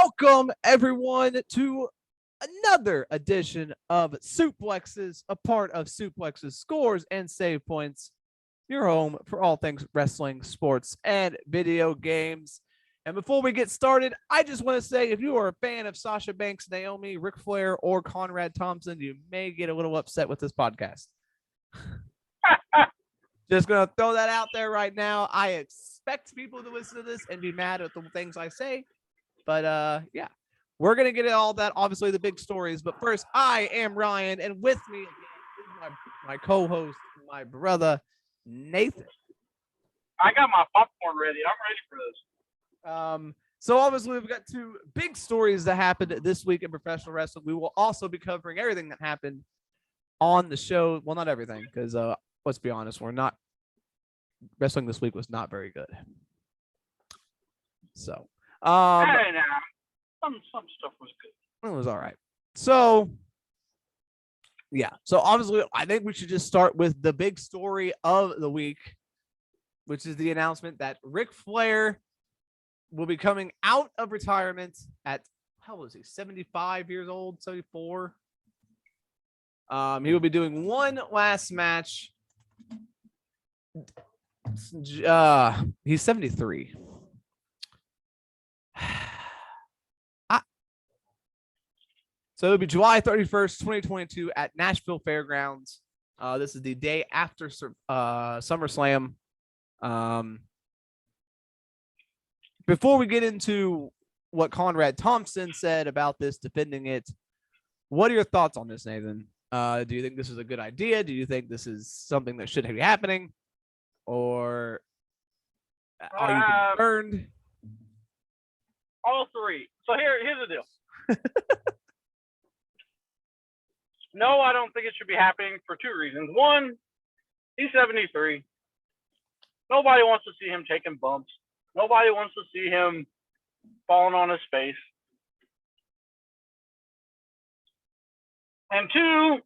Welcome, everyone, to another edition of Suplexes, a part of Suplexes Scores and Save Points, your home for all things wrestling, sports, and video games. And before we get started, I just want to say if you are a fan of Sasha Banks, Naomi, Ric Flair, or Conrad Thompson, you may get a little upset with this podcast. Just going to throw that out there right now. I expect people to listen to this and be mad at the things I say. But yeah, we're going to get at all that, obviously the big stories. But first, I am Ryan, and with me again is my co-host, my brother, Nathan. I got my popcorn ready. I'm ready for this. So obviously we've got two big stories that happened this week in professional wrestling. We will also be covering everything that happened on the show. Well, not everything, because let's be honest, wrestling this week was not very good. So hey, now some stuff was good. It was all right. So yeah, so obviously I think we should just start with the big story of the week, which is the announcement that Ric Flair will be coming out of retirement at, how old is he, 75 years old, 74? He will be doing one last match. He's 73. So it'll be July 31st, 2022 at Nashville Fairgrounds. This is the day after SummerSlam. Before we get into what Conrad Thompson said about this, defending it, what are your thoughts on this, Nathan? Do you think this is a good idea? Do you think this is something that should be happening? Or are you concerned? All three. So here's the deal. No, I don't think it should be happening for two reasons. One, he's 73. Nobody wants to see him taking bumps. Nobody wants to see him falling on his face. And two,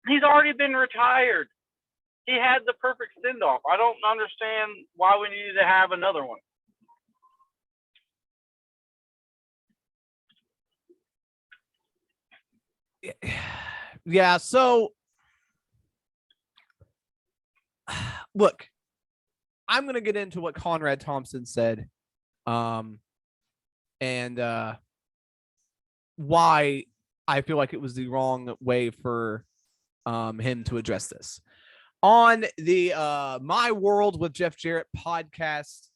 he's already been retired. He had the perfect send-off. I don't understand why we needed to have another one. Yeah, so look, I'm going to get into what Conrad Thompson said and why I feel like it was the wrong way for him to address this. On the My World with Jeff Jarrett podcast,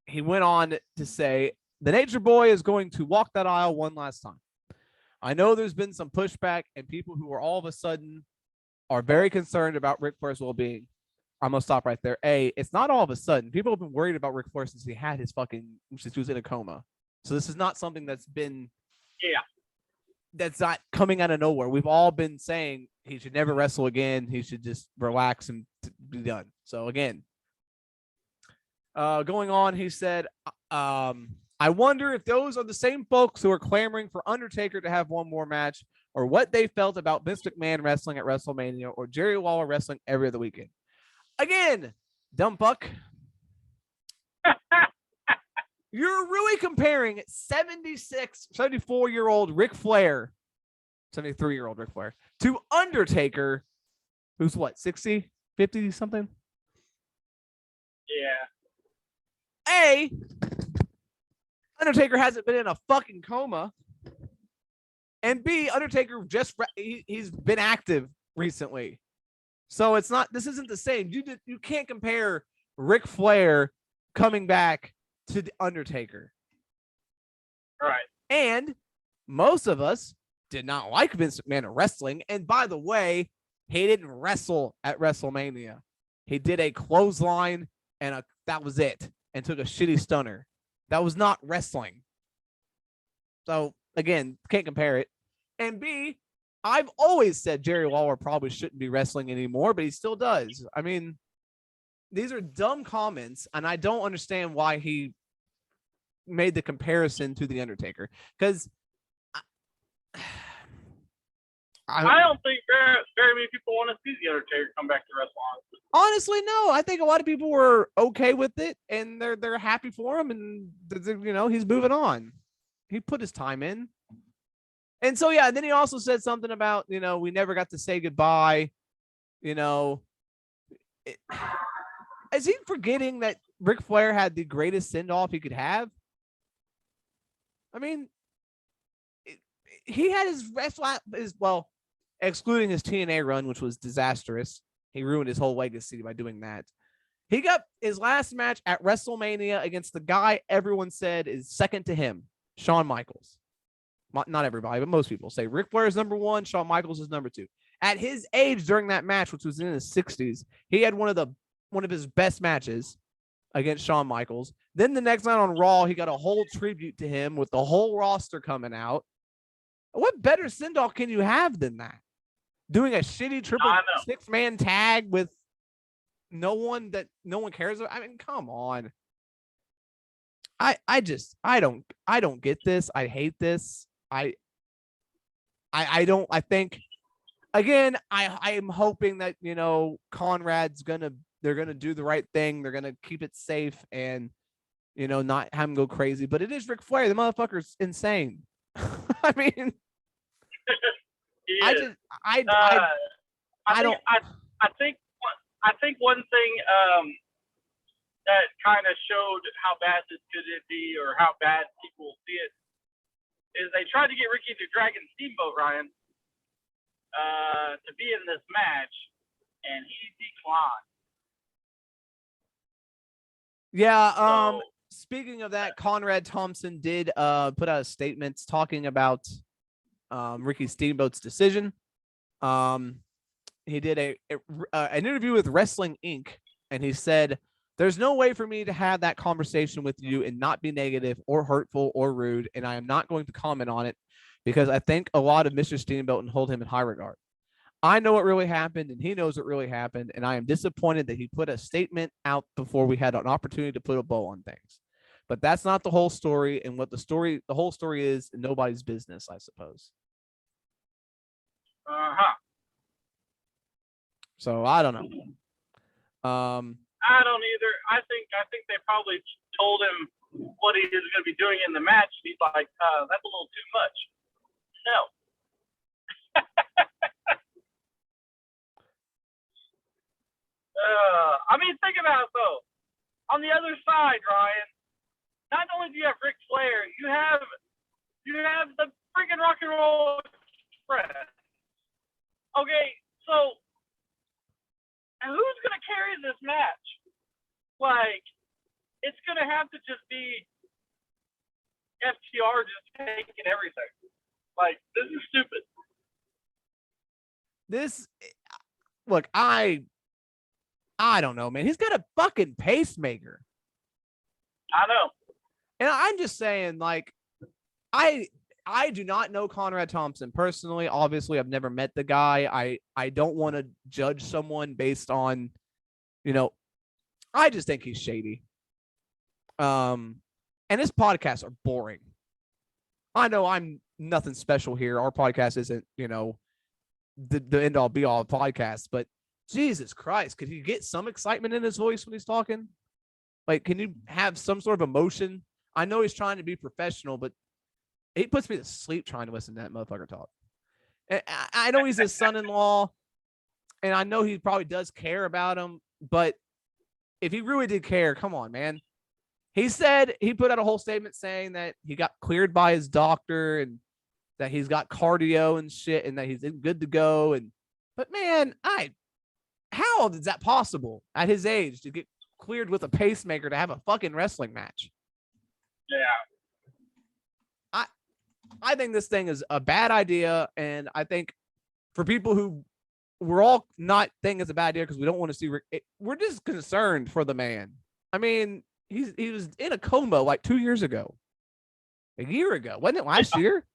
he went on to say, the Nature Boy is going to walk that aisle one last time. I know there's been some pushback and people who are all of a sudden are very concerned about Ric Flair's well-being. I'm going to stop right there. It's not all of a sudden. People have been worried about Ric Flair since he was in a coma. So this is not something that's not coming out of nowhere. We've all been saying he should never wrestle again. He should just relax and be done. So again, going on, he said, I wonder if those are the same folks who are clamoring for Undertaker to have one more match, or what they felt about Vince McMahon wrestling at WrestleMania, or Jerry Lawler wrestling every other weekend. Again, dumb fuck. You're really comparing 74-year-old Ric Flair, 73-year-old Ric Flair, to Undertaker, who's what, 60, 50 something? Yeah. Undertaker hasn't been in a fucking coma. And B, Undertaker he's been active recently. So this isn't the same. You can't compare Ric Flair coming back to the Undertaker. Right. And most of us did not like Vince McMahon wrestling. And by the way, he didn't wrestle at WrestleMania. He did a clothesline and that was it. And took a shitty stunner. That was not wrestling. So again, can't compare it. And B, I've always said Jerry Lawler probably shouldn't be wrestling anymore, but he still does. I mean, these are dumb comments, and I don't understand why he made the comparison to The Undertaker. Because I don't think very many people want to see the Undertaker come back to wrestling. Honestly, no. I think a lot of people were okay with it, and they're happy for him, and he's moving on. He put his time in, and so yeah. Then he also said something about we never got to say goodbye. Is he forgetting that Ric Flair had the greatest send off he could have? I mean, he had his excluding his TNA run, which was disastrous. He ruined his whole legacy by doing that. He got his last match at WrestleMania against the guy everyone said is second to him, Shawn Michaels. Not everybody, but most people say Ric Flair is number one, Shawn Michaels is number two. At his age during that match, which was in his 60s, he had one of his best matches against Shawn Michaels. Then the next night on Raw, he got a whole tribute to him with the whole roster coming out. What better send-off can you have than that? Doing a shitty triple six-man tag with no one cares about. I mean, come on. I don't get this. I hate this. I think again, I am hoping that Conrad's they're gonna do the right thing. They're gonna keep it safe and not have him go crazy. But it is Ric Flair. The motherfucker's insane. I mean, I think one thing that kind of showed how bad this could be or how bad people will see it is they tried to get Ricky the Dragon Steamboat Ryan to be in this match, and he declined. Yeah. Speaking of that, Conrad Thompson did put out a statement talking about Ricky Steamboat's decision. He did an interview with Wrestling Inc. and he said, "There's no way for me to have that conversation with you and not be negative or hurtful or rude, and I am not going to comment on it because I think a lot of Mr. Steamboat and hold him in high regard. I know what really happened, and he knows what really happened, and I am disappointed that he put a statement out before we had an opportunity to put a bow on things. But that's not the whole story, and what the whole story is nobody's business, I suppose." So I don't know. I don't either. I think they probably told him what he was going to be doing in the match. He's like, that's a little too much. No. I mean, think about it though. On the other side, Ryan, not only do you have Ric Flair, you have the freaking Rock and Roll Express. Okay, so who's gonna carry this match? Like, it's gonna have to just be FTR just taking everything. Like, this is stupid. Look, I don't know, man. He's got a fucking pacemaker. I know. And I'm just saying, like, I do not know Conrad Thompson personally. Obviously, I've never met the guy. I don't want to judge someone based on, I just think he's shady. And his podcasts are boring. I know I'm nothing special here. Our podcast isn't, the end all be all podcast, but Jesus Christ, could he get some excitement in his voice when he's talking? Like, can you have some sort of emotion? I know he's trying to be professional, but he puts me to sleep trying to listen to that motherfucker talk. And I know he's his son-in-law, and I know he probably does care about him, but if he really did care, come on, man. He put out a whole statement saying that he got cleared by his doctor and that he's got cardio and shit and that he's good to go. But man, how is that possible at his age to get cleared with a pacemaker to have a fucking wrestling match? Yeah. I think this thing is a bad idea, and I think for people who we're all not thinking it's a bad idea because we don't want to see Rick, we're just concerned for the man. I mean, he was in a coma like 2 years ago, a year ago, wasn't it last year?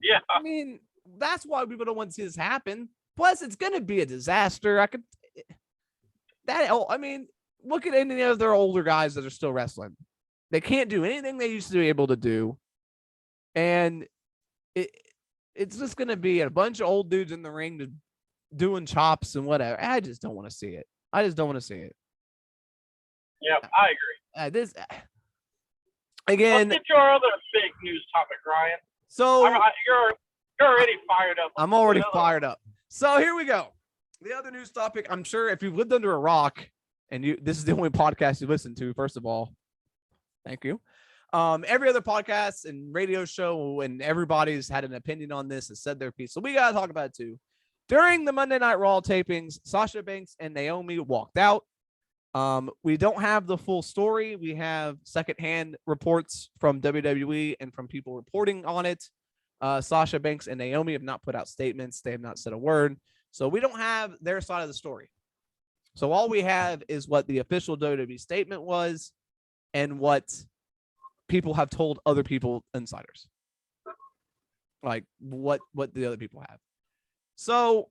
Yeah. I mean, that's why people don't want to see this happen. Plus, it's going to be a disaster. I mean, look at any of their older guys that are still wrestling. They can't do anything they used to be able to do. And it's just going to be a bunch of old dudes in the ring doing chops and whatever. I just don't want to see it. I just don't want to see it. Yeah, I agree. This again. Let's get your other big news topic, Ryan. So you're already fired up. I'm already fired up. So here we go. The other news topic. I'm sure if you've lived under a rock and this is the only podcast you listen to, first of all, thank you. Every other podcast and radio show and everybody's had an opinion on this and said their piece. So we got to talk about it too. During the Monday Night Raw tapings, Sasha Banks and Naomi walked out. We don't have the full story. We have secondhand reports from WWE and from people reporting on it. Sasha Banks and Naomi have not put out statements. They have not said a word. So we don't have their side of the story. So all we have is what the official WWE statement was and what people have told other people, insiders. Like what the other people have. So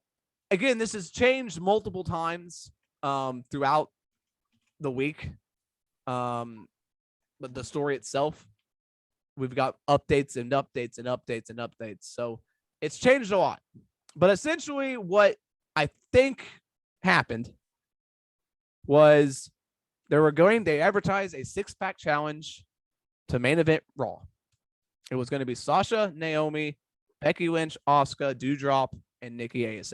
again, this has changed multiple times throughout the week. But the story itself, we've got updates and updates and updates and updates. So it's changed a lot. But essentially what I think happened was they advertised a 6-pack challenge to main event Raw. It was going to be Sasha, Naomi, Becky Lynch, Asuka, Doudrop, and Nikki ASH.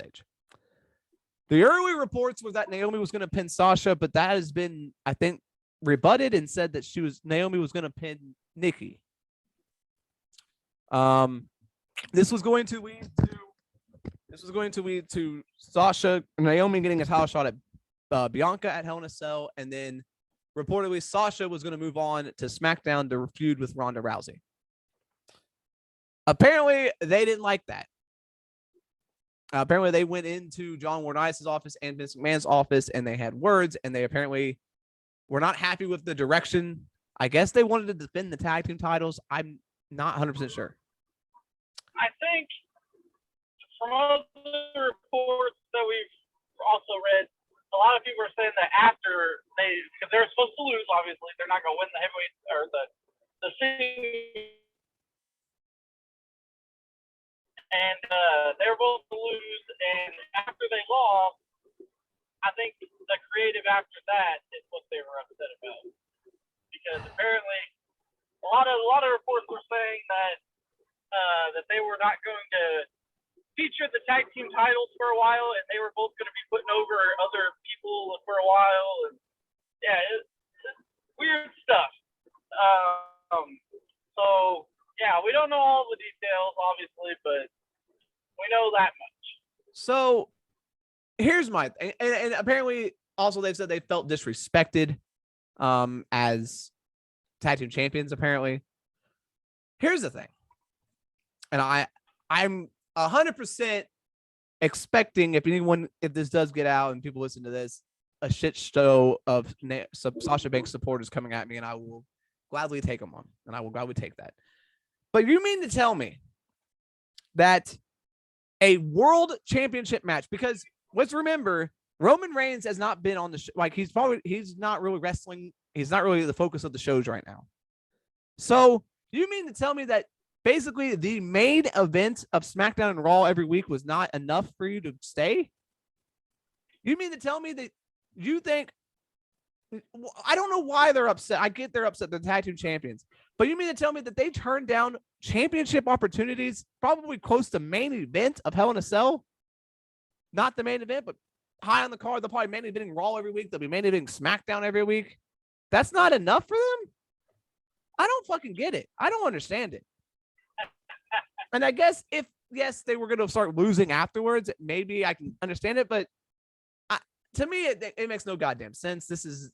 The early reports were that Naomi was going to pin Sasha, but that has been, I think, rebutted and said that Naomi was going to pin Nikki. This was going to lead to Sasha and Naomi getting a title shot at Bianca at Hell in a Cell, and then reportedly Sasha was going to move on to SmackDown to feud with Ronda Rousey. Apparently, they didn't like that. Apparently, they went into John Laurinaitis' office and Vince McMahon's office, and they had words, and they apparently were not happy with the direction. I guess they wanted to defend the tag team titles. I'm not 100% sure. I think from other reports that we've also read, a lot of people are saying that after because they're supposed to lose, obviously, they're not going to win the heavyweight or the singles. And they were both to lose, and after they lost, I think the creative after that is what they were upset about, because apparently a lot of reports were saying that they were not going to feature the tag team titles for a while, and they were both going to be putting over other people for a while, and yeah, it's weird stuff. So yeah, we don't know all the details, obviously, but we know that much. So here's my thing. And apparently also they've said they felt disrespected as tag team champions, apparently. Here's the thing. And I'm 100% expecting if this does get out and people listen to this, a shit show of Sasha Banks supporters coming at me, and I will gladly take them on, and I will gladly take that. But you mean to tell me that a world championship match, because let's remember, Roman Reigns has not been on the show. Like he's not really wrestling. He's not really the focus of the shows right now. So you mean to tell me that basically the main event of SmackDown and Raw every week was not enough for you to stay? You mean to tell me that you think, I don't know why they're upset. I get they're upset. They're tag team champions. But you mean to tell me that they turned down championship opportunities, probably close to main event of Hell in a Cell? Not the main event, but high on the card. They'll probably main eventing Raw every week. They'll be main eventing SmackDown every week. That's not enough for them? I don't fucking get it. I don't understand it. And I guess if, yes, they were going to start losing afterwards, maybe I can understand it. But to me, it makes no goddamn sense. This is...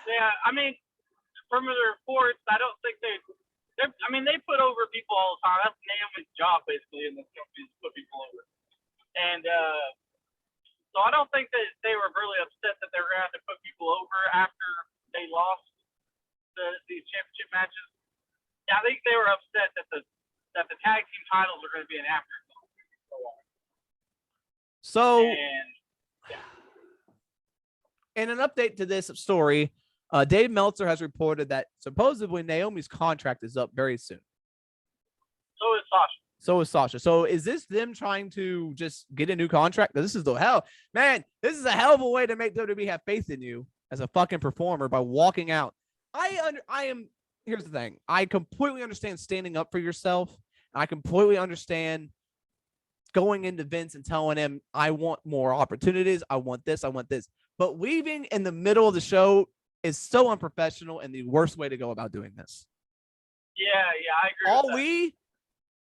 Yeah, I mean, from the reports, I don't think they put over people all the time. That's Naomi's job, basically, in this company, is to put people over. And so I don't think that they were really upset that they were going to have to put people over after they lost these championship matches. Yeah, I think they were upset that the tag team titles are going to be an afterthought. So, in an update to this story, Dave Meltzer has reported that supposedly Naomi's contract is up very soon. So is Sasha. So is Sasha. So is this them trying to just get a new contract? This is the hell, man. This is a hell of a way to make WWE have faith in you as a fucking performer by walking out. Here's the thing. I completely understand standing up for yourself. I completely understand going into Vince and telling him, I want more opportunities. I want this. I want this. But leaving in the middle of the show is so unprofessional and the worst way to go about doing this. Yeah, I agree.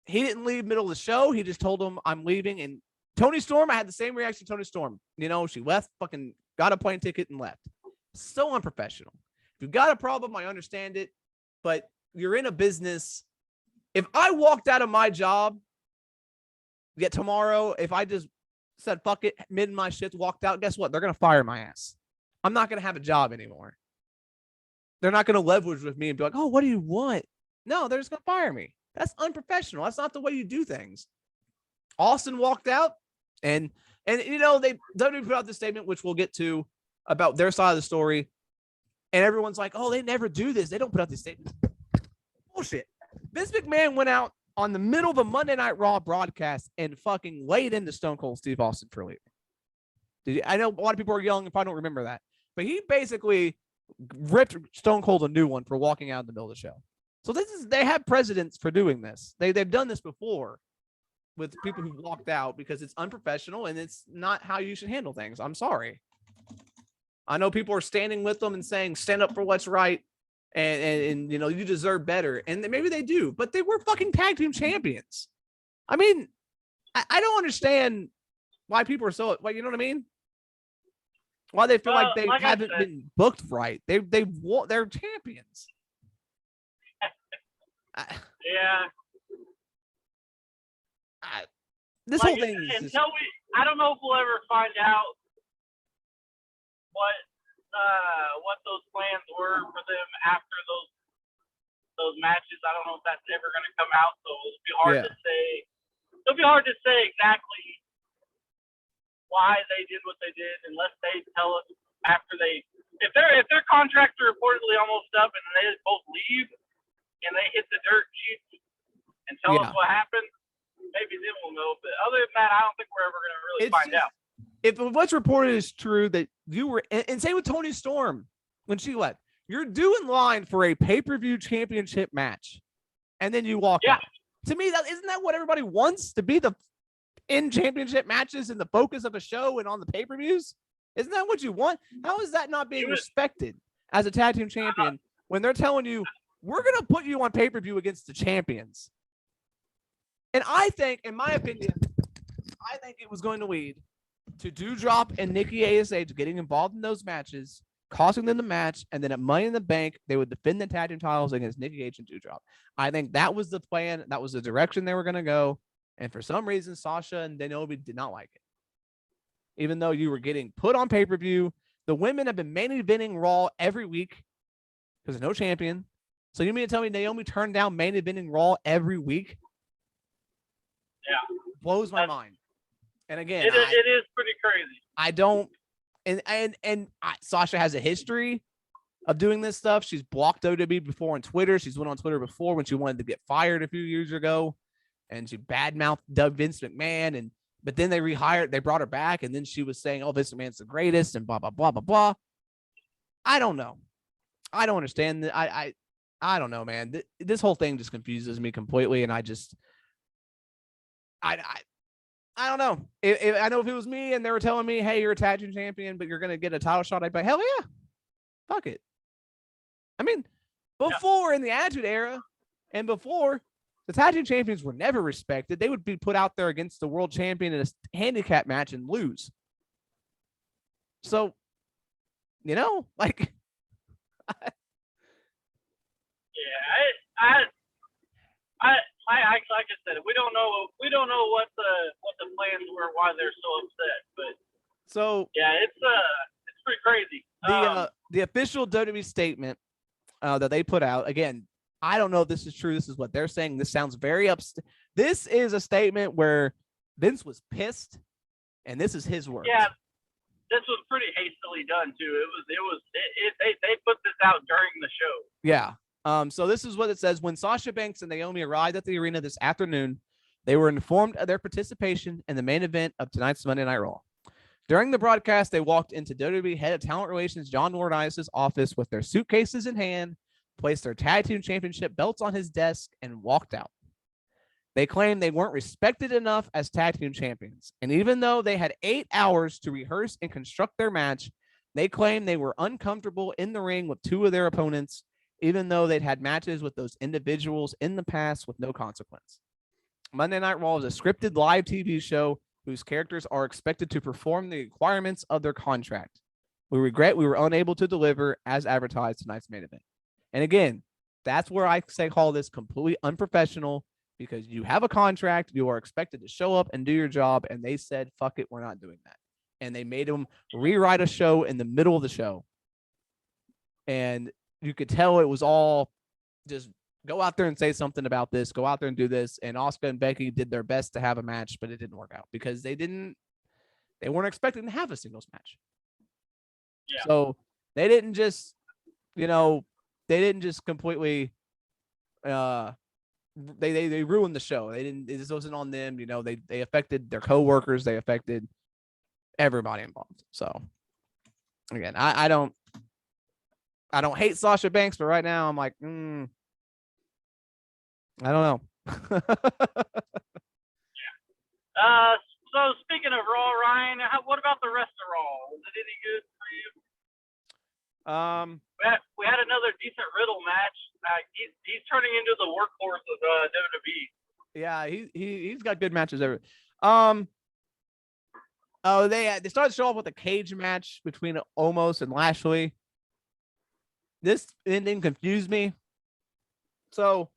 He didn't leave middle of the show. He just told him, I'm leaving. And Toni Storm, I had the same reaction to Toni Storm. You know, she left, fucking got a plane ticket and left. So unprofessional. If you've got a problem, I understand it. But you're in a business. If I walked out of my job, yet tomorrow, if I just said, fuck it, mid my shift, walked out, guess what? They're going to fire my ass. I'm not going to have a job anymore. They're not going to leverage with me and be like, oh, what do you want? No, they're just going to fire me. That's unprofessional. That's not the way you do things. Austin walked out, and you know, they WWE put out this statement, which we'll get to, about their side of the story. And everyone's like, oh, they never do this. They don't put out these statements. Bullshit. Vince McMahon went out on the middle of a Monday Night Raw broadcast and fucking laid into Stone Cold Steve Austin for leaving. I know a lot of people are yelling and probably don't remember that, but he basically ripped Stone Cold a new one for walking out in the middle of the show. So they have precedents for doing this. They've done this before with people who walked out because it's unprofessional and it's not how you should handle things. I'm sorry. I know people are standing with them and saying, stand up for what's right. And you know, you deserve better. And maybe they do, but they were fucking tag team champions. I mean, I don't understand why people are so, like, you know what I mean? Why they feel like they haven't been booked right. They're champions. Yeah. This whole thing is I don't know if we'll ever find out what those plans were for them after those matches. I don't know if that's ever going to come out, so it'll be hard to say. It'll be hard to say exactly why they did what they did unless they tell us after if their contracts are reportedly almost up and they both leave and they hit the dirt sheet and tell us what happened. Maybe then we'll know. But other than that, I don't think we're ever going to really find out. If what's reported is true, that you were, and same with Toni Storm when she left, you're due in line for a pay-per-view championship match, and then you walk out. To me, isn't that what everybody wants, to be in championship matches and the focus of a show and on the pay-per-views? Isn't that what you want? How is that not being respected as a tag team champion when they're telling you, we're going to put you on pay-per-view against the champions? And I think, in my opinion, it was going to lead to Doudrop and Nikki ASH getting involved in those matches, costing them the match, and then at Money in the Bank, they would defend the tag team titles against Nikki H and Doudrop. I think that was the plan. That was the direction they were going to go. And for some reason, Sasha and Naomi did not like it. Even though you were getting put on pay-per-view, the women have been main eventing Raw every week because there's no champion. So you mean to tell me Naomi turned down main eventing Raw every week? Yeah. Blows my mind. And again, it is pretty crazy. I don't, Sasha has a history of doing this stuff. She's blocked WWE before on Twitter. She's went on Twitter before when she wanted to get fired a few years ago, and she badmouthed Vince McMahon. But then they brought her back, and then she was saying, "Oh, Vince McMahon's the greatest," and blah blah blah blah blah. I don't know. I don't understand that. I don't know, man. This whole thing just confuses me completely, and I don't know. I know if it was me and they were telling me, hey, you're a tag team champion, but you're going to get a title shot, I'd be like, hell yeah. Fuck it. I mean, before in the Attitude Era and before, the tag team champions were never respected. They would be put out there against the world champion in a handicap match and lose. So, you know, like. Like I said, we don't know what the plans were, why they're so upset. But it's pretty crazy. The official WWE statement that they put out, again, I don't know if this is true. This is what they're saying. This sounds very upset. This is a statement where Vince was pissed, and this is his words. Yeah, this was pretty hastily done too. They put this out during the show. Yeah. So this is what it says. When Sasha Banks and Naomi arrived at the arena this afternoon, They were informed of their participation in the main event of tonight's Monday Night Raw. During the broadcast, they walked into WWE Head of Talent Relations John Laurinaitis' office with their suitcases in hand, placed their tag team championship belts on his desk, and walked out. They claimed they weren't respected enough as tag team champions. And even though they had 8 hours to rehearse and construct their match, they claimed they were uncomfortable in the ring with 2 of their opponents, even though they'd had matches with those individuals in the past with no consequence. Monday Night Raw is a scripted live TV show whose characters are expected to perform the requirements of their contract. We regret we were unable to deliver as advertised tonight's main event. And again, that's where I say call this completely unprofessional, because you have a contract, you are expected to show up and do your job, and they said, fuck it, we're not doing that. And they made them rewrite a show in the middle of the show. And you could tell it was all just go out there and say something about this, go out there and do this. And Asuka and Becky did their best to have a match, but it didn't work out because they weren't expecting to have a singles match. Yeah. So they didn't just completely, they ruined the show. This wasn't on them. They affected their coworkers. They affected everybody involved. So again, I don't hate Sasha Banks, but right now I'm like, I don't know. So speaking of Raw, Ryan, what about the rest of Raw? Was it any good for you? We had another decent Riddle match. He's turning into the workhorse of WWE. Yeah, he's got good matches every. They started to show off with a cage match between Omos and Lashley. This ending confused me. So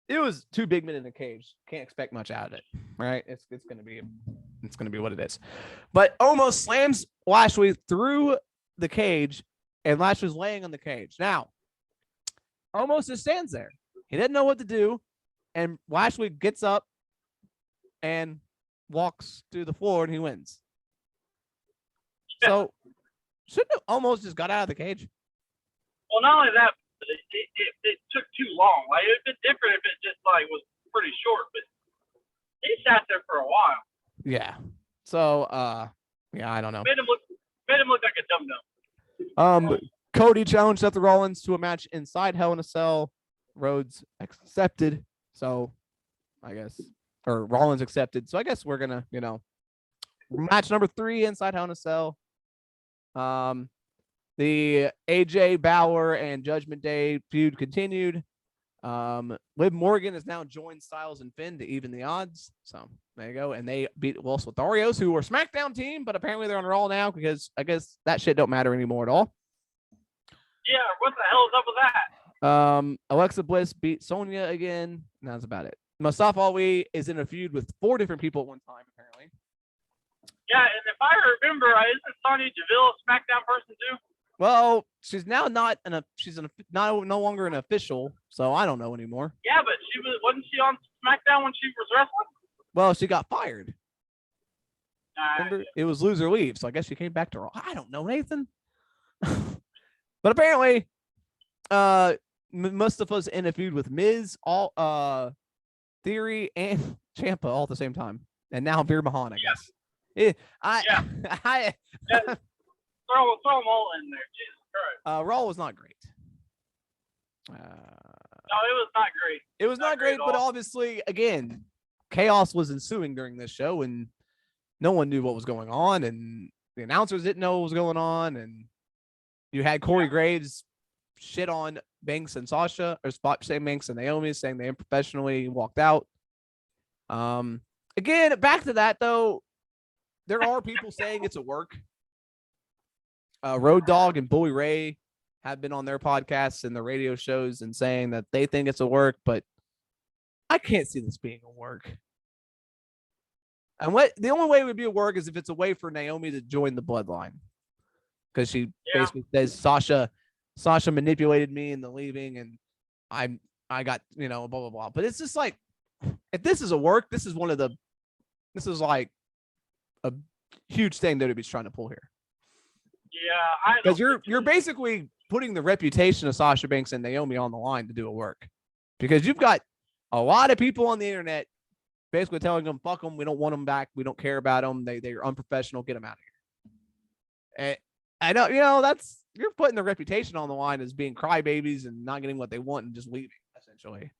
it was 2 big men in a cage. Can't expect much out of it, right? It's gonna be what it is. But Omos slams Lashley through the cage, and Lashley's laying on the cage. Now, Omos just stands there. He didn't know what to do, and Lashley gets up and walks to the floor, and he wins. So, shouldn't have Omos just got out of the cage? Well, not only that, it took too long. Like, it'd been different if it just was pretty short, but he sat there for a while. Yeah. So, yeah, I don't know. Made him look like a dum-dum. Cody challenged Seth Rollins to a match inside Hell in a Cell. Rhodes accepted. So, I guess, or Rollins accepted. So I guess we're gonna, match number 3 inside Hell in a Cell. The AJ Bauer and Judgment Day feud continued. Liv Morgan has now joined Styles and Finn to even the odds. So there you go. And they beat Los Lotharios, who were SmackDown team, but apparently they're on Raw now because I guess that shit don't matter anymore at all. Yeah, what the hell is up with that? Alexa Bliss beat Sonya again. And that's about it. Mustafa Ali is in a feud with 4 different people at one time, apparently. Yeah, and if I remember, isn't Sonya Deville a SmackDown person too? Well, she's now not no longer an official, so I don't know anymore. Yeah, but wasn't she on SmackDown when she was wrestling? Well, she got fired. Remember? It was lose or leave, so I guess she came back to Raw. I don't know, Nathan. But apparently, Mustafa's in a feud with Miz, Theory, and Ciampa all at the same time, and now Veer Mahan, I guess. Yeah. Throw them all in there, Jesus Christ. Raw was not great. No, it was not great. It was not great, but obviously, again, chaos was ensuing during this show, and no one knew what was going on, and the announcers didn't know what was going on, and you had Corey Graves shit on Banks and Sasha, or saying Banks and Naomi, saying they unprofessionally walked out. Again, back to that, though, there are people saying it's a work. Road Dogg and Bully Ray have been on their podcasts and the radio shows and saying that they think it's a work, but I can't see this being a work. And the only way it would be a work is if it's a way for Naomi to join the bloodline, because she basically says Sasha manipulated me into leaving, and I got blah blah blah. But it's just like, if this is a work, this is like a huge thing that WWE's trying to pull here. Yeah, because you're basically putting the reputation of Sasha Banks and Naomi on the line to do a work, because you've got a lot of people on the internet basically telling them, fuck them, we don't want them back, we don't care about them, they're unprofessional, get them out of here. And I know, you're putting their reputation on the line as being crybabies and not getting what they want and just leaving, essentially.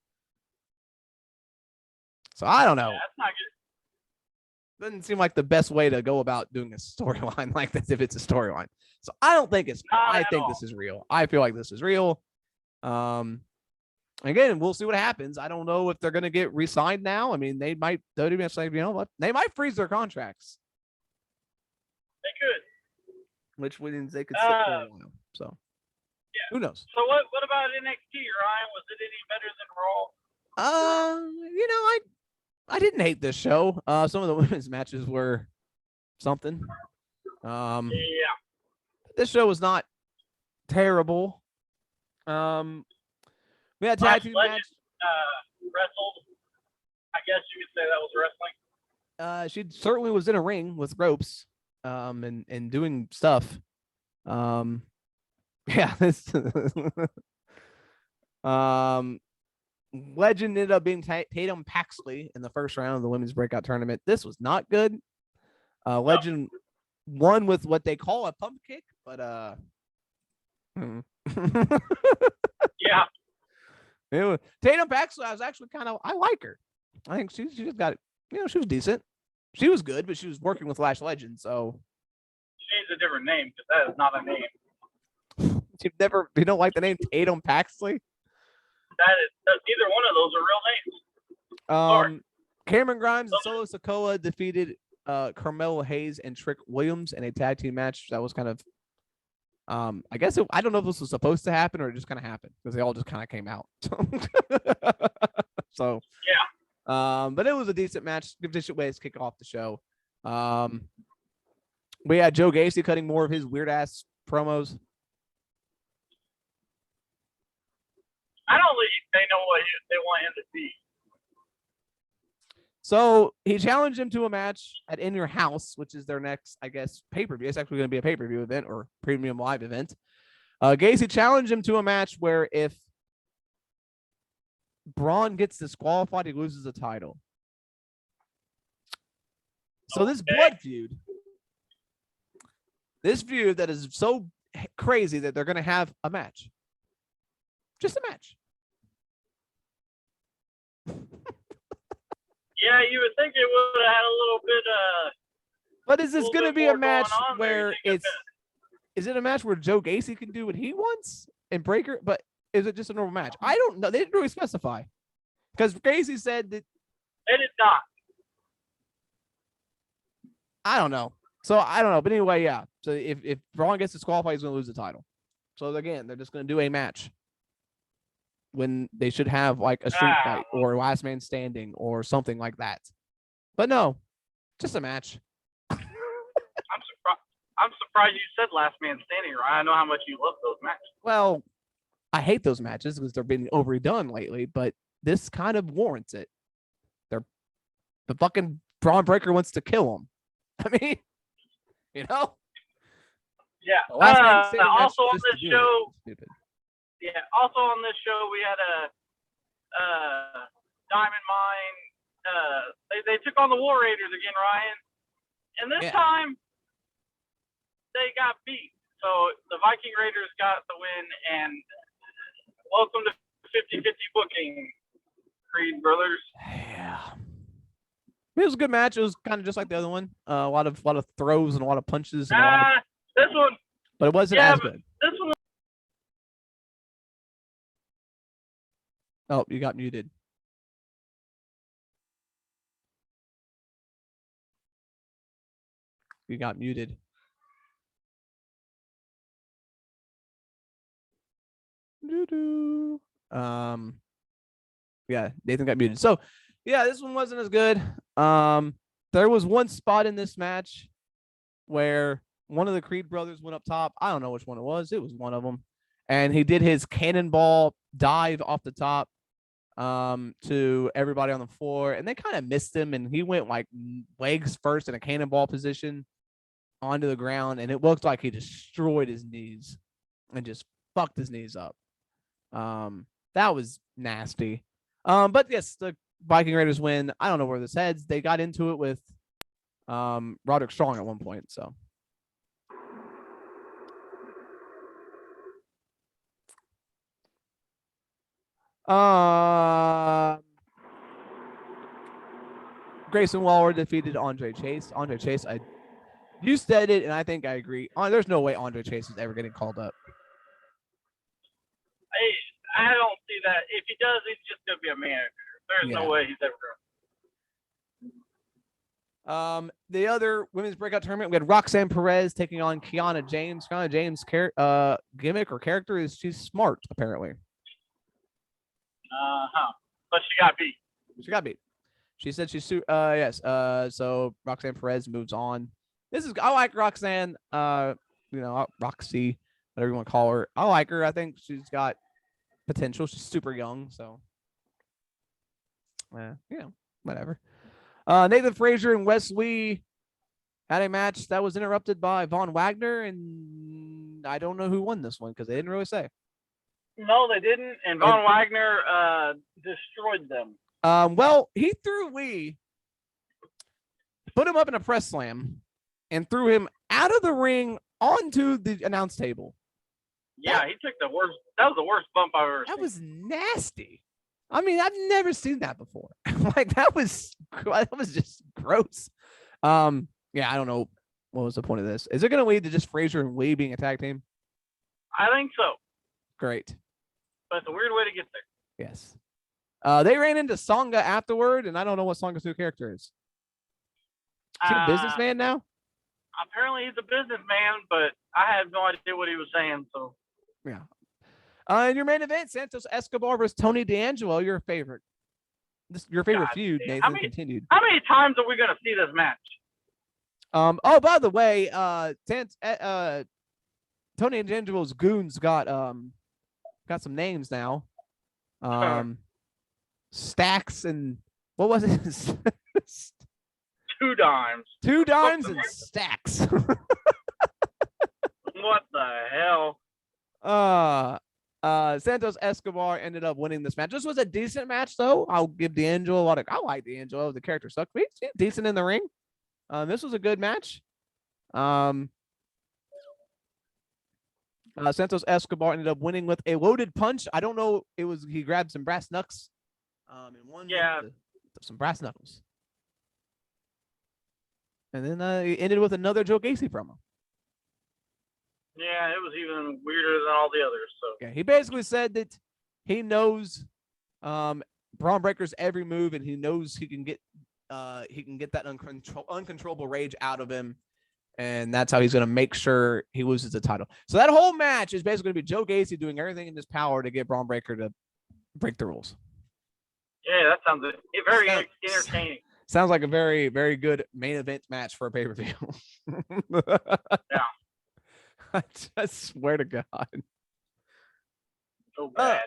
So I don't know. Yeah, that's not good. Doesn't seem like the best way to go about doing a storyline like this if it's a storyline. So I don't think it's. I think this is real. I feel like this is real. Again, we'll see what happens. I don't know if they're going to get re-signed now. I mean, they might. They might freeze their contracts. They could. Which means they could sit for a while. So yeah. Who knows? So what about NXT, Ryan? Was it any better than Raw? I didn't hate this show. Some of the women's matches were something. Yeah. This show was not terrible. We had a tag team match. Wrestled. I guess you could say that was wrestling. She certainly was in a ring with ropes, and doing stuff. Yeah, this. Legend ended up being Tatum Paxley in the first round of the women's breakout tournament. This was not good. Legend won with what they call a pump kick, but yeah. Tatum Paxley, I like her. I think she just got it. She was decent. She was good, but she was working with Lash Legend, so she needs a different name because that is not a name. You don't like the name Tatum Paxley? Neither one of those are real names. Cameron Grimes and Solo Sikoa defeated Carmelo Hayes and Trick Williams in a tag team match. That was kind of, I guess I don't know if this was supposed to happen or it just kind of happened because they all just kind of came out. So yeah. But it was a decent match. Good way to kick off the show. We had Joe Gacy cutting more of his weird ass promos. I don't think they know what they want him to be. So he challenged him to a match at In Your House, which is their next, I guess, pay-per-view. It's actually going to be a pay-per-view event or premium live event. Gacy challenged him to a match where if Braun gets disqualified, he loses the title. So this blood feud, that is so crazy that they're going to have a match. Just a match. Yeah, you would think it would have had a little bit But is this going to be a match where is it a match where Joe Gacy can do what he wants and Breaker? But is it just a normal match? I don't know. They didn't really specify. Because Gacy said that they did not. I don't know. So I don't know. But anyway, yeah. So if Braun gets disqualified, he's going to lose the title. So again, they're just going to do a match when they should have like a street fight or last man standing or something like that. But no, just a match. I'm surprised you said last man standing, Ryan. I know how much you love those matches. Well, I hate those matches because they're being overdone lately, but this kind of warrants it. The fucking Braun Breaker wants to kill him. I mean, Yeah. Also on this show, also on this show, we had a Diamond Mine. They took on the War Raiders again, Ryan, and this time they got beat. So the Viking Raiders got the win, and welcome to 50-50 booking, Creed brothers. Yeah. It was a good match. It was kind of just like the other one. A lot of throws and a lot of punches. And this one. But it wasn't as good. This one. Oh, you got muted. You got muted. Yeah, Nathan got muted. So, yeah, this one wasn't as good. There was one spot in this match where one of the Creed brothers went up top. I don't know which one it was. It was one of them. And he did his cannonball dive off the top to everybody on the floor. And they kind of missed him. And he went like legs first in a cannonball position onto the ground. And it looked like he destroyed his knees and just fucked his knees up. That was nasty. But yes, the Viking Raiders win. I don't know where this heads. They got into it with Roderick Strong at one point. So. Grayson Waller defeated Andre Chase. Andre Chase, you said it, and I think I agree. There's no way Andre Chase is ever getting called up. I don't see that. If he does, he's just gonna be a manager. There's no way he's ever going. The other women's breakout tournament, we had Roxanne Perez taking on Kiana James. Kiana James' gimmick or character is she's smart, apparently. But she got beat. She got beat. She said she's yes. So Roxanne Perez moves on. I like Roxanne. Roxy, whatever you want to call her. I like her. I think she's got potential. She's super young, so whatever. Nathan Frazier and Wes Lee had a match that was interrupted by Von Wagner, and I don't know who won this one because they didn't really say. No, they didn't, and Von Wagner destroyed them. Well, he threw Lee, put him up in a press slam, and threw him out of the ring onto the announce table. Yeah, he took the worst. That was the worst bump I've ever seen. That was nasty. I mean, I've never seen that before. Like that was just gross. I don't know what was the point of this. Is it going to lead to just Frazier and Lee being a tag team? I think so. Great. But it's a weird way to get there. Yes. They ran into Songa afterward, and I don't know what Songa's new character is. Is he a businessman now? Apparently he's a businessman, but I have no idea what he was saying. So yeah. In your main event, Santos Escobar versus Tony D'Angelo, your favorite. Your favorite feud, Nathan, continued. How many times are we going to see this match? Oh, by the way, Tony D'Angelo's goons got some names now. Stacks and what was it? Two dimes. Two dimes and Stacks. What the hell? Santos Escobar ended up winning this match. This was a decent match, though. I'll give D'Angelo a lot of. I like D'Angelo. The character sucked, but he's decent in the ring. This was a good match. Santos Escobar ended up winning with a loaded punch. I don't know. He grabbed some brass knucks. And won some brass knuckles. And then he ended with another Joe Gacy promo. Yeah, it was even weirder than all the others. So yeah, he basically said that he knows Braun Breaker's every move, and he knows he can get that uncontrollable rage out of him, and that's how he's going to make sure he loses the title. So that whole match is basically going to be Joe Gacy doing everything in his power to get Braun Breaker to break the rules. Yeah, that sounds very entertaining. Sounds like a very, very good main event match for a pay-per-view. Yeah. I just swear to God. So bad.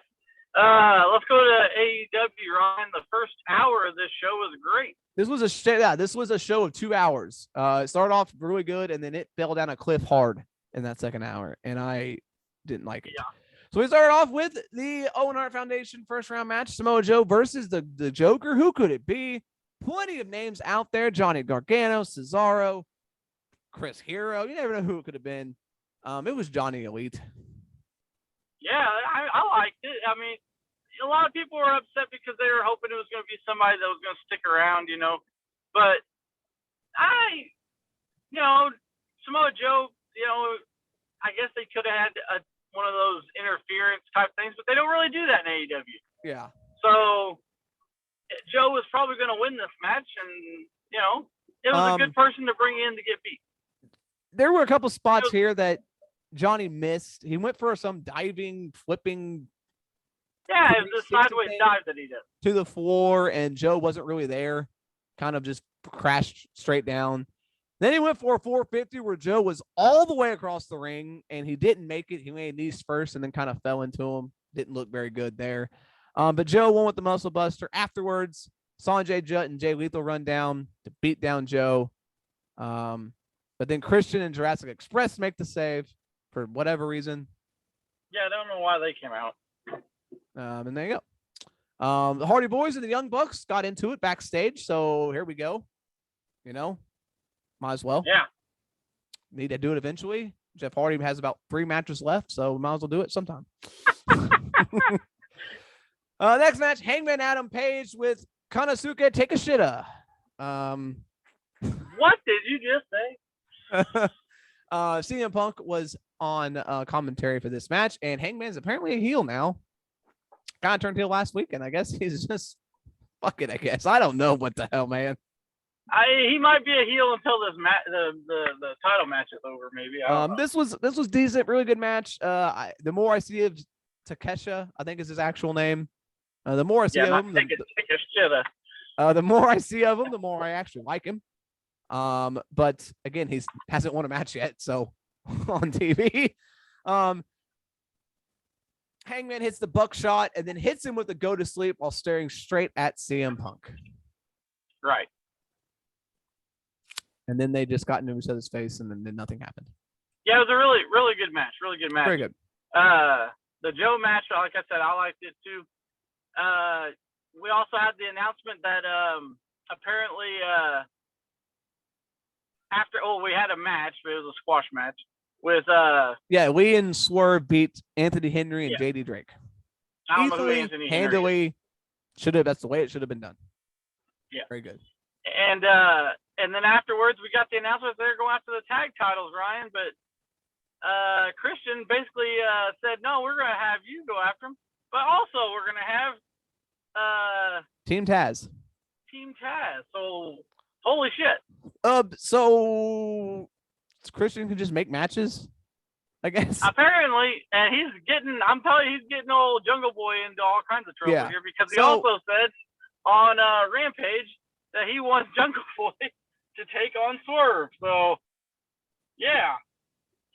Let's go to AEW, Ryan. The first hour of this show was great. This was a show of 2 hours. It started off really good, and then it fell down a cliff hard in that second hour, and I didn't like it. Yeah. So we started off with the Owen Hart Foundation first round match, Samoa Joe versus the Joker. Who could it be? Plenty of names out there. Johnny Gargano, Cesaro, Chris Hero. You never know who it could have been. It was Johnny Elite. Yeah, I liked it. I mean, a lot of people were upset because they were hoping it was going to be somebody that was going to stick around, But Samoa Joe, I guess they could have had one of those interference type things, but they don't really do that in AEW. Yeah. So Joe was probably going to win this match, and it was a good person to bring in to get beat. There were a couple spots here that Johnny missed. He went for some diving, flipping. Yeah, it was a sideways dive that he did to the floor, and Joe wasn't really there. Kind of just crashed straight down. Then he went for a 450 where Joe was all the way across the ring, and he didn't make it. He made knees first and then kind of fell into him. Didn't look very good there. But Joe won with the Muscle Buster. Afterwards, Sanjay Dutt and Jay Lethal run down to beat down Joe. But then Christian and Jurassic Express make the save for whatever reason. Yeah, I don't know why they came out. And there you The Hardy Boys and the Young Bucks got into it backstage, so here we go. Might as well. Yeah. Need to do it eventually. Jeff Hardy has about 3 matches left, so we might as well do it sometime. Next match, Hangman Adam Page with Konosuke Takeshita. What did you just say? CM Punk was on commentary for this match, and Hangman's apparently a heel now. Kind of turned heel last week, and I guess he's just fuck it. I guess I don't know what the hell, man. He might be a heel until this the title match is over. Maybe. This was decent, really good match. The more I see of Takesha, I think is his actual name. The more I see of him, the more I see of him, the more I actually like him. But again, he hasn't won a match yet, so on TV. Hangman hits the buckshot and then hits him with the go to sleep while staring straight at CM Punk. Right. And then they just got into each other's face, and then nothing happened. Yeah, it was a really, really good match. Really good match. Very good. The Joe match, like I said, I liked it too. We also had the announcement that apparently we had a match, but it was a squash match with Lee and Swerve beat Anthony Henry and JD Drake. I don't know who Easily, Anthony handily, that's the way it should have been done. Yeah. Very good. And then afterwards we got the announcement they're going after the tag titles, Ryan, but Christian basically said, no, we're gonna have you go after them, but also we're gonna have Team Taz. So holy shit. So Christian can just make matches, I guess. Apparently, and I'm telling you, he's getting old Jungle Boy into all kinds of trouble here, because he also said on Rampage that he wants Jungle Boy to take on Swerve. So yeah,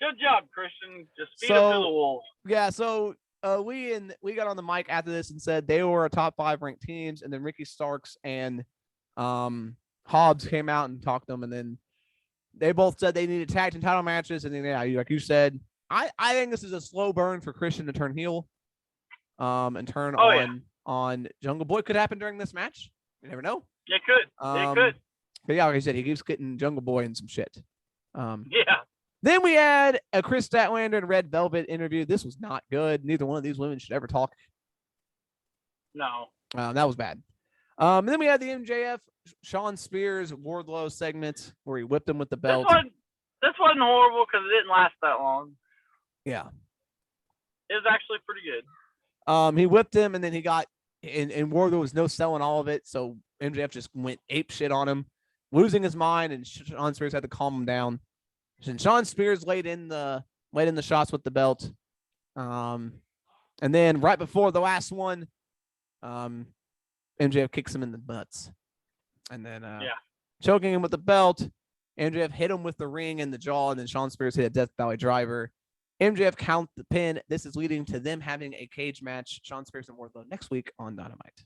good job, Christian. Just feed him to the wolves. Yeah, so we got on the mic after this and said they were a top 5 ranked teams, and then Ricky Starks and Hobbs came out and talked to them, and then they both said they needed tag team title matches, and then like you said, I think this is a slow burn for Christian to turn heel, and turn on Jungle Boy. Could happen during this match. You never know. It could. It could. But yeah, like I said, he keeps getting Jungle Boy in some shit. Yeah. Then we had a Chris Statlander and Red Velvet interview. This was not good. Neither one of these women should ever talk. No. That was bad. And then we had the MJF Sean Spears Wardlow segment where he whipped him with the belt. This wasn't horrible because it didn't last that long. Yeah. It was actually pretty good. He whipped him, and then he got and Wardlow was no selling all of it, so MJF just went ape shit on him, losing his mind, and Sean Spears had to calm him down. And Sean Spears laid in the shots with the belt. And then right before the last one, MJF kicks him in the nuts. And then choking him with the belt, MJF hit him with the ring in the jaw, and then Sean Spears hit a Death Valley driver. MJF count the pin. This is leading to them having a cage match, Sean Spears and Wardlow, next week on Dynamite.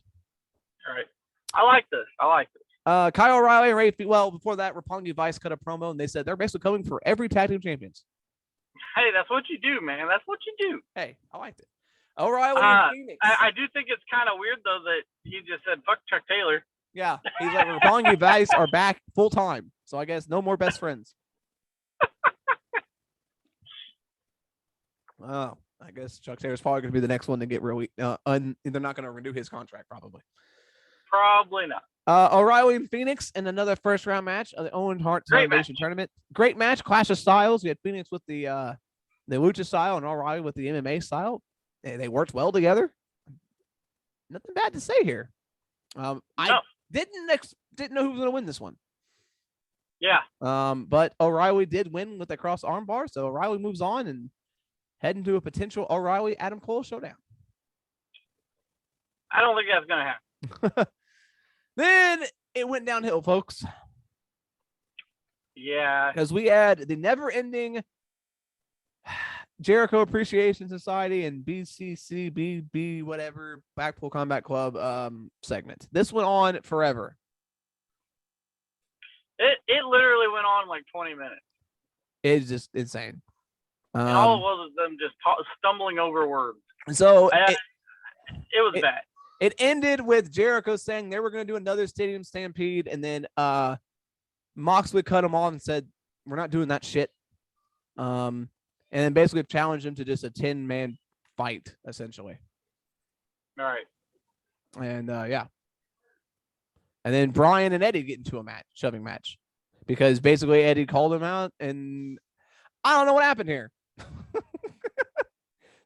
All right. I like this. Kyle O'Reilly and Ray, before that, Roppongi Vice cut a promo, and they said they're basically coming for every tag team champions. Hey, that's what you do, man. That's what you do. Hey, I liked it. O'Reilly and Phoenix. I do think it's kind of weird, though, that he just said, fuck Chuck Taylor. Yeah, he's like, Roppongi Vice are back full time, so I guess no more best friends. Oh, I guess Chuck Taylor's probably going to be the next one to get really. They're not going to renew his contract, probably. Probably not. O'Reilly and Phoenix in another first round match of the Owen Hart Foundation tournament. Great match, clash of styles. We had Phoenix with the lucha style and O'Reilly with the MMA style. They worked well together. Nothing bad to say here. I didn't know who was going to win this one. Yeah. But O'Reilly did win with a cross arm bar, so O'Reilly moves on and heading to a potential O'Reilly Adam Cole showdown. I don't think that's going to happen. Then it went downhill, folks. Yeah. Because we had the never-ending Jericho Appreciation Society and BCCBB, whatever, Blackpool Combat Club segment. This went on forever. It literally went on like 20 minutes. It's just insane. And all it was them just stumbling over words. So it was bad. It ended with Jericho saying they were going to do another Stadium Stampede, and then Moxley cut him off and said, "We're not doing that shit." And then basically challenged him to just a 10-man fight, essentially. All right. And yeah. And then Brian and Eddie get into a shoving match, because basically Eddie called him out, and I don't know what happened here.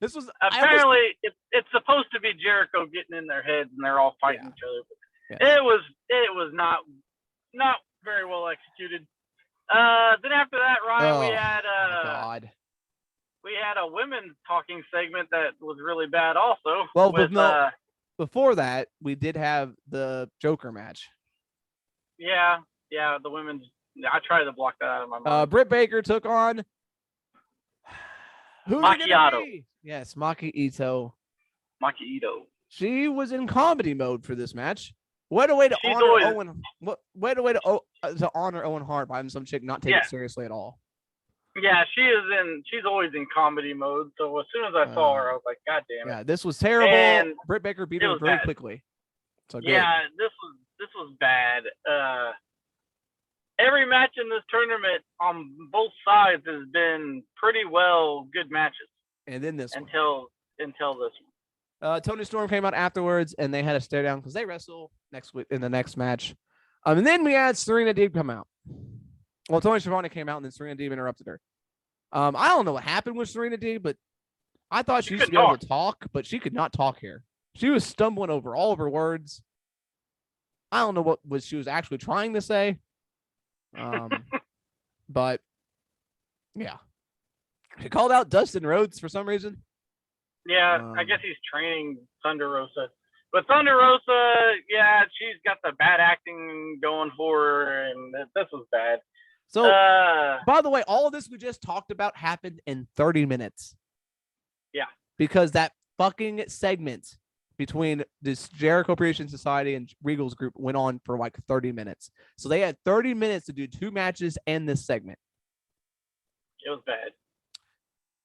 This was apparently it's supposed to be Jericho getting in their heads and they're all fighting each other. But Yeah. it was not very well executed. Then after that, Ryan, we had a women's talking segment that was really bad also. Well, before that, we did have the Joker match. Yeah, the women's. I tried to block that out of my mind. Britt Baker took on who's Maki. Yes, Maki Ito. Maki Ito. She was in comedy mode for this match. What a way to honor Owen Hart by having some chick not take it seriously at all. Yeah, she's always in comedy mode. So as soon as I saw her, I was like, God damn it. Yeah, this was terrible. And Britt Baker beat her very quickly. So good. Yeah, this was bad. Every match in this tournament on both sides has been pretty well good matches. And then this until this one. Tony Storm came out afterwards, and they had a stare down because they wrestle next week in the next match. And then we had Serena Deeb come out. Well, Tony Schiavone came out, and then Serena Deeb interrupted her. I don't know what happened with Serena Deeb, but I thought she used to be able to talk, but she could not talk here. She was stumbling over all of her words. I don't know what she was actually trying to say. But yeah. He called out Dustin Rhodes for some reason. Yeah, I guess he's training Thunder Rosa. But Thunder Rosa, yeah, she's got the bad acting going for her, and this was bad. So, by the way, all of this we just talked about happened in 30 minutes. Yeah. Because that fucking segment between this Jericho Appreciation Society and Regal's group went on for like 30 minutes. So they had 30 minutes to do 2 matches and this segment. It was bad.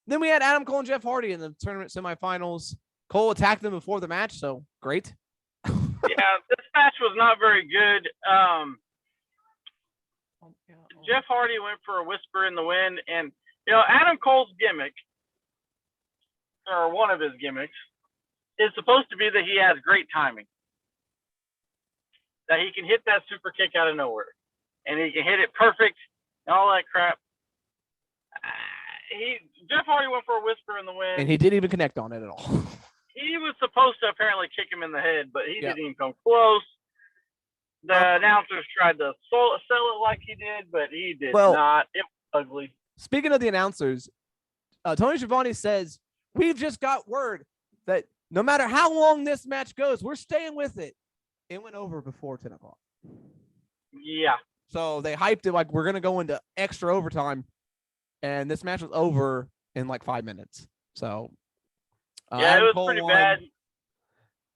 Then we had Adam Cole and Jeff Hardy in the tournament semifinals. Cole attacked them before the match, so great. Yeah, this match was not very good. Jeff Hardy went for a whisper in the wind, and Adam Cole's gimmick, or one of his gimmicks, is supposed to be that he has great timing, that he can hit that super kick out of nowhere, and he can hit it perfect and all that crap. Jeff Hardy went for a whisper in the wind, and he didn't even connect on it at all. He was supposed to apparently kick him in the head, but he didn't even come close. The announcers tried to sell it like he did, but he did not. It was ugly. Speaking of the announcers, Tony Schiavone says, "We've just got word that no matter how long this match goes, we're staying with it." It went over before 10 o'clock. Yeah. So they hyped it like we're going to go into extra overtime, and this match was over in like 5 minutes. So it was pretty bad.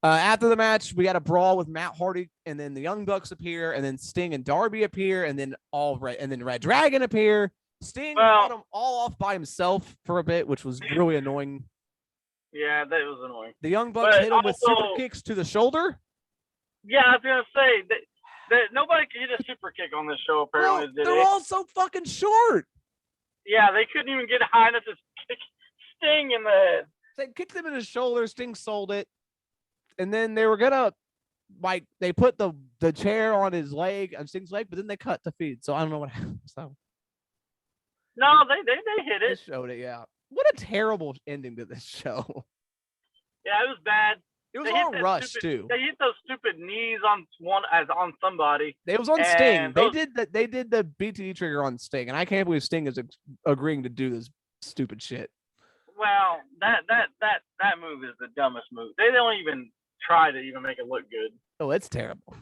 After the match, we got a brawl with Matt Hardy, and then the Young Bucks appear, and then Sting and Darby appear, and then Red Dragon appear. Sting got him all off by himself for a bit, which was really annoying. Yeah, that was annoying. The Young Bucks hit him with super kicks to the shoulder. Yeah, I was gonna say that nobody could hit a super kick on this show. Apparently, they're all so fucking short. Yeah, they couldn't even get high enough to kick Sting in the head. They kicked him in his shoulder. Sting sold it. And then they were gonna, they put the chair on his leg, on Sting's leg, but then they cut the feed. So I don't know what happened. So no, they hit it. They showed it, yeah. What a terrible ending to this show. Yeah, it was bad. It was all rushed too. They hit those stupid knees on somebody. It was on Sting. They did the BTE trigger on Sting, and I can't believe Sting is agreeing to do this stupid shit. Well, that move is the dumbest move. They don't even try to even make it look good. Oh, it's terrible.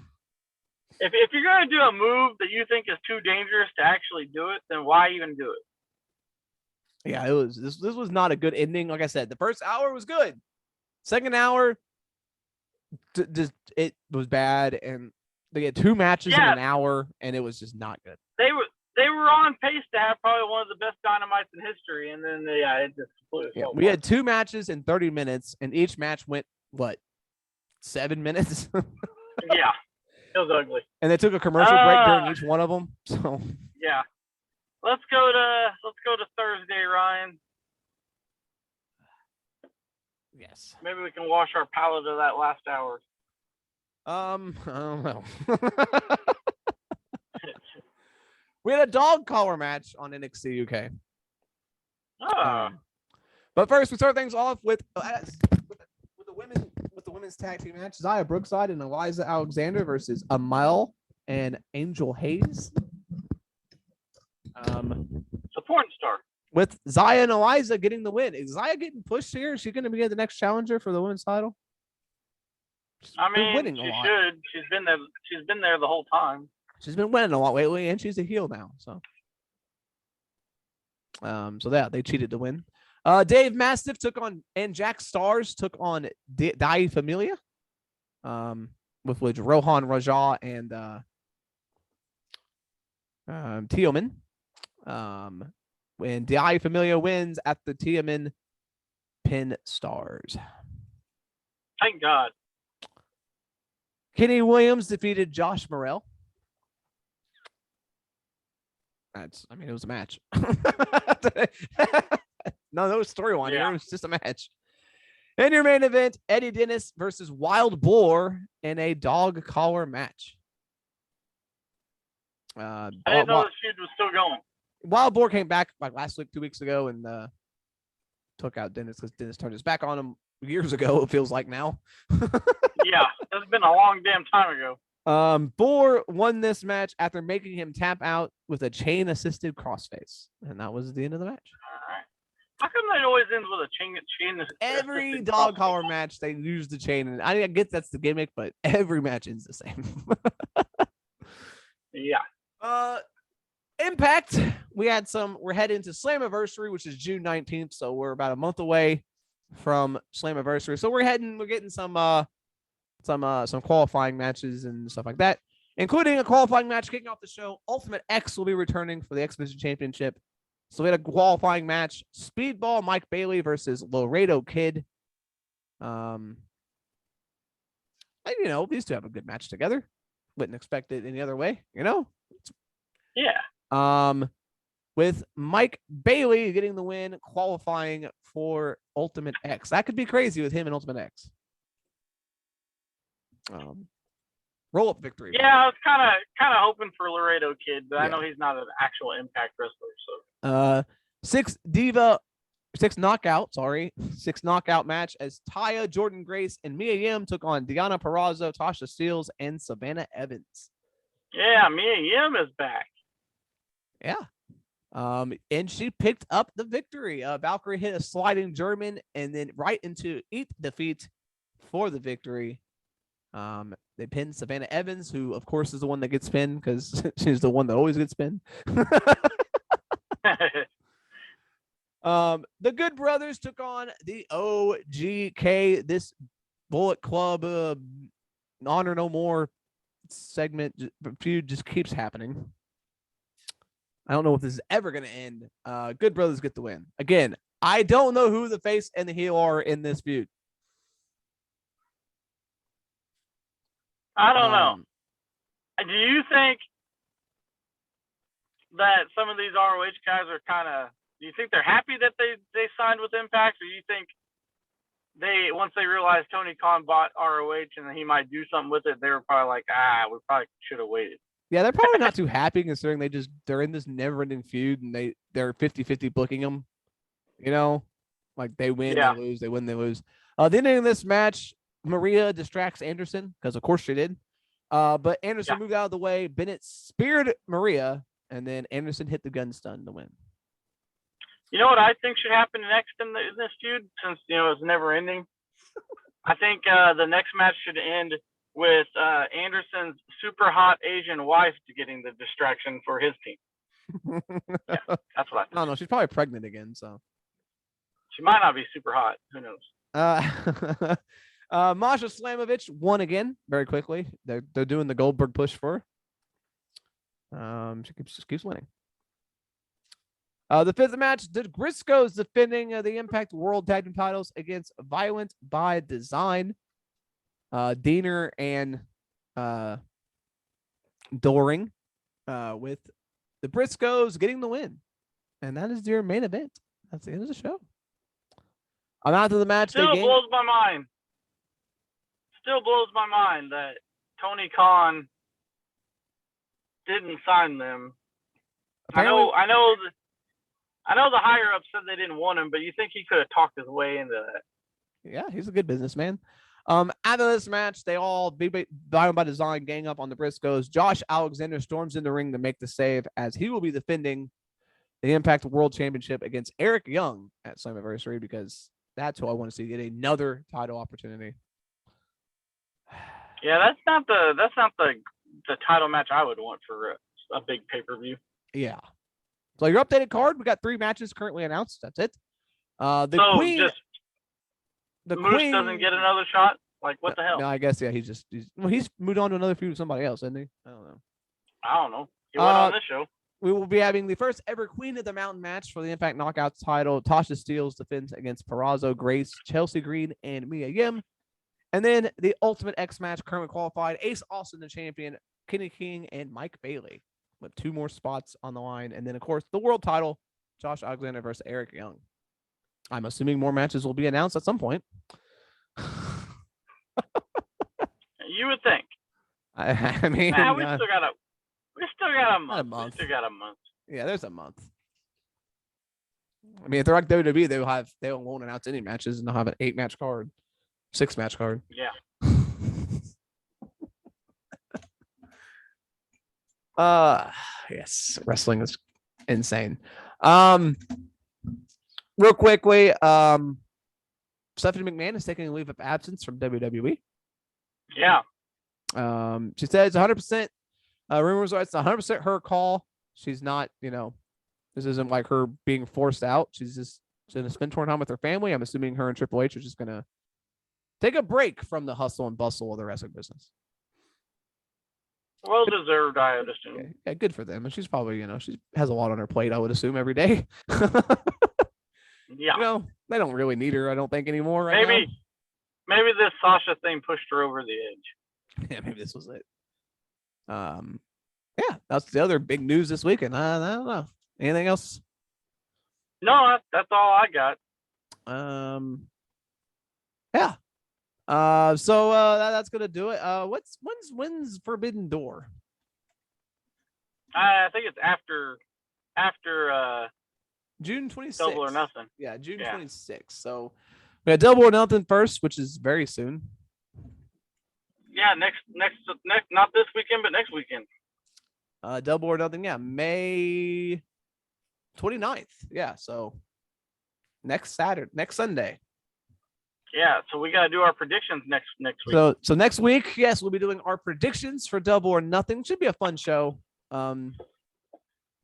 If you're gonna do a move that you think is too dangerous to actually do it, then why even do it? Yeah, it was. This was not a good ending. Like I said, the first hour was good. Second hour, it was bad, and they had 2 matches in an hour, and it was just not good. They were on pace to have probably one of the best Dynamites in history, and then it just completely fell We had 2 matches in 30 minutes, and each match went 20 7 minutes. Yeah, it was ugly. And they took a commercial break during each one of them. So yeah, let's go to Thursday, Ryan. yes. Maybe we can wash our palate of that last hour. I don't know. We had a dog collar match on NXT UK. But first, we start things off with the women's tag team match: Zaya Brookside and Eliza Alexander versus Amal and Angel Hayes. It's a porn star. With Zaya and Eliza getting the win. Is Zaya getting pushed here? Is she going to be the next challenger for the women's title? I mean, she should. She's been there. She's been there the whole time. She's been winning a lot lately, and she's a heel now. So they cheated to win. Dave Mastiff and Jack Stars took on Dai Familia. With which Rohan Raja and Teoman. When Dai Familia wins at the Teoman Pin Stars. Thank God. Kenny Williams defeated Josh Morrell. It was a match. No storyline here. It was just a match. In your main event, Eddie Dennis versus Wild Boar in a dog collar match. I didn't know the feud was still going. Wild Boar came back like last week, 2 weeks ago, and took out Dennis because Dennis turned his back on him years ago. It feels like now. Yeah, that's been a long damn time ago. Boar won this match after making him tap out with a chain-assisted crossface, and that was the end of the match. All right. How come that always ends with a chain? Every dog collar match, they use the chain, and I get that's the gimmick, but every match ends the same. Yeah. Impact. We're heading to Slammiversary, which is June 19th, so we're about a month away from Slammiversary. So we're getting some qualifying matches and stuff like that, including a qualifying match kicking off the show. Ultimate X will be returning for the X Division Championship. So we had a qualifying match: Speedball Mike Bailey versus Laredo Kid. These two have a good match together. Wouldn't expect it any other way, Yeah. With Mike Bailey getting the win, qualifying for Ultimate X. That could be crazy with him and Ultimate X. Roll-up victory. Yeah, I was kind of hoping for Laredo Kid, but I know he's not an actual Impact wrestler. So six knockout match as Taya, Jordan Grace, and Mia Yim took on Deonna Purrazzo, Tasha Steelz, and Savannah Evans. Yeah, Mia Yim is back. Yeah. And she picked up the victory. Valkyrie hit a sliding German and then right into Eat Defeat for the victory. They pinned Savannah Evans, who of course is the one that gets pinned because she's the one that always gets pinned. The Good Brothers took on the OGK. This Bullet Club Honor No More feud just keeps happening. I don't know if this is ever going to end. Good Brothers get the win. Again, I don't know who the face and the heel are in this feud. I don't know. Do you think that some of these ROH guys are do you think they're happy that they signed with Impact, or do you think once they realized Tony Khan bought ROH and he might do something with it, they were probably like, we probably should have waited? Yeah, they're probably not too happy considering they're in this never-ending feud and they're 50-50 booking them. Like they win, they lose, they win, they lose. The ending of this match, Maria distracts Anderson because of course she did. But Anderson moved out of the way. Bennett speared Maria, and then Anderson hit the gun stun to win. You know what I think should happen next in this feud, since it's never ending? I think the next match should end with Anderson's super hot Asian wife getting the distraction for his team. Yeah, that's what I think. No, she's probably pregnant again, so she might not be super hot. Who knows? Masha Slamovich won again very quickly. They're doing the Goldberg push for her. She just keeps winning. The fifth match, the Briscoes defending the Impact World Tag Team titles against Violent by Design. Diener and Doring with the Briscoes getting the win. And that is your main event. That's the end of the show. I'm out to the match. Still blows my mind. Still blows my mind that Tony Khan didn't sign them. Apparently, I know the higher ups said they didn't want him, but you think he could have talked his way into that? Yeah, he's a good businessman. After this match, they all by design gang up on the Briscoes. Josh Alexander storms in the ring to make the save as he will be defending the Impact World Championship against Eric Young at Slammiversary, because that's who I want to see get another title opportunity. Yeah, that's not the title match I would want for a big pay-per-view. Yeah. So your updated card, we got 3 matches currently announced. That's it. The Queen. The Moose doesn't get another shot. Like, what the hell? No, I guess yeah. He's moved on to another feud with somebody else, isn't he? I don't know. He went on this show. We will be having the first ever Queen of the Mountain match for the Impact Knockouts title. Tasha Steelz defends against Purrazzo, Grace, Chelsea Green, and Mia Yim. And then the Ultimate X match, currently qualified, Ace Austin, the champion, Kenny King, and Mike Bailey, with 2 more spots on the line. And then, of course, the world title, Josh Alexander versus Eric Young. I'm assuming more matches will be announced at some point. You would think. I mean, we still got a month. We still got a month. Yeah, there's a month. I mean, if they're like WWE, they won't announce any matches, and they'll have an 8-match card, 6-match card. Yeah. Yes, wrestling is insane. Real quickly, Stephanie McMahon is taking a leave of absence from WWE. Yeah. She said it's 100%. Rumors are it's 100% her call. She's not, this isn't like her being forced out. She's going to spend more time with her family. I'm assuming her and Triple H are just going to take a break from the hustle and bustle of the wrestling business. Well deserved, I would assume. Yeah, good for them. And she's probably, she has a lot on her plate, I would assume, every day. Yeah. They don't really need her, I don't think, anymore right now. Maybe this Sasha thing pushed her over the edge. Yeah, maybe this was it. Yeah, that's the other big news this weekend. I don't know. Anything else? No, that's all I got. Yeah. So that's gonna do it. When's Forbidden Door? I think it's after June 26th. Double or Nothing. Yeah, June 26th. So we got Double or Nothing first, which is very soon. Yeah, next, not this weekend, but next weekend. Double or Nothing, yeah, May 29th. Yeah, so next Sunday. Yeah, so we got to do our predictions next week. So next week, yes, we'll be doing our predictions for Double or Nothing. Should be a fun show. A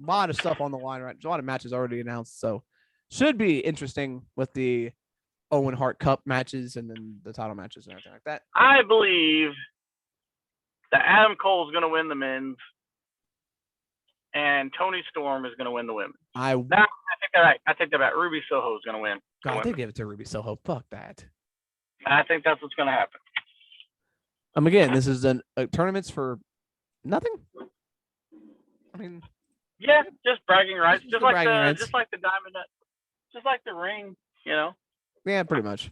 lot of stuff on the line, right? A lot of matches already announced, so should be interesting with the Owen Hart Cup matches and then the title matches and everything like that. I believe that Adam Cole is going to win the men's, and Tony Storm is going to win the women's. I take that right. I take that back. Ruby Soho is going to win. God, they give it to Ruby Soho. Fuck that. I think that's what's going to happen. Again, this is a tournaments for nothing. I mean, yeah, just bragging rights, just like the diamond, just like the ring, Yeah, pretty much.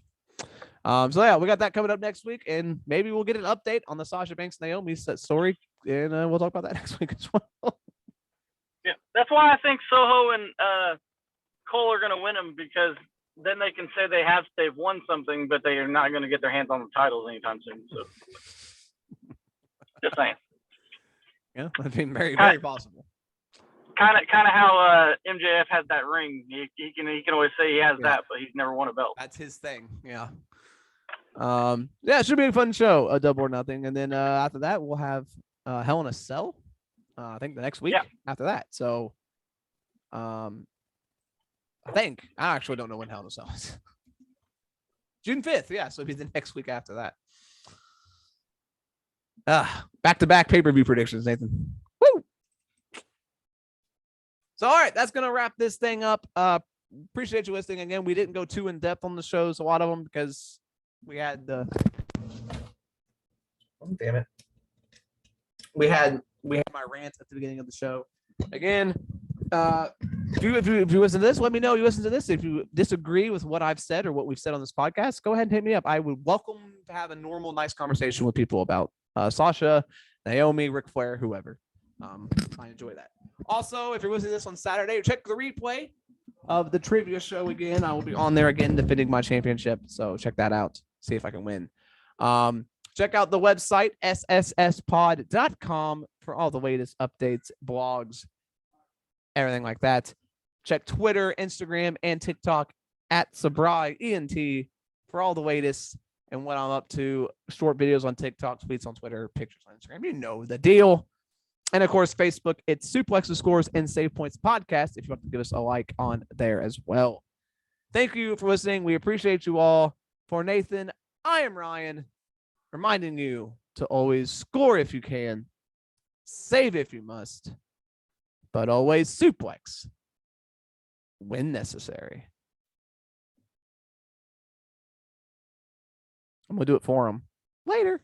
So yeah, we got that coming up next week, and maybe we'll get an update on the Sasha Banks Naomi story, and we'll talk about that next week as well. Yeah, that's why I think Soho and Cole are going to win them, because then they can say they've won something, but they are not going to get their hands on the titles anytime soon. So, just saying. Yeah, I mean, very, very possible. Kind of how MJF has that ring. He can always say he has that, but he's never won a belt. That's his thing. Yeah. Yeah, it should be a fun show. A Double or Nothing, and then after that we'll have Hell in a Cell. I think the next week after that. So, I actually don't know when Hell in a Cell is. June 5th. Yeah, so it'll be the next week after that. Back-to-back pay-per-view predictions, Nathan. Woo! So, all right, that's going to wrap this thing up. Appreciate you listening. Again, we didn't go too in-depth on the shows, a lot of them, because we had Oh, damn it. We had my rant at the beginning of the show. Again, if you listen to this, let me know you listen to this. If you disagree with what I've said or what we've said on this podcast, go ahead and hit me up. I would welcome to have a normal, nice conversation with people about Sasha, Naomi, Ric Flair, whoever. I enjoy that. Also, if you're listening to this on Saturday, check the replay of the trivia show again. I will be on there again defending my championship. So check that out. See if I can win. Check out the website, sssspod.com, for all the latest updates, blogs, everything like that. Check Twitter, Instagram, and TikTok at SabraiENT for all the latest and what I'm up to. Short videos on TikTok, tweets on Twitter, pictures on Instagram. You know the deal. And of course, Facebook, it's Suplexes, Scores, and Save Points Podcast if you want to give us a like on there as well. Thank you for listening. We appreciate you all. For Nathan, I am Ryan, reminding you to always score if you can, save if you must, but always suplex when necessary. I'm going to do it for him. Later.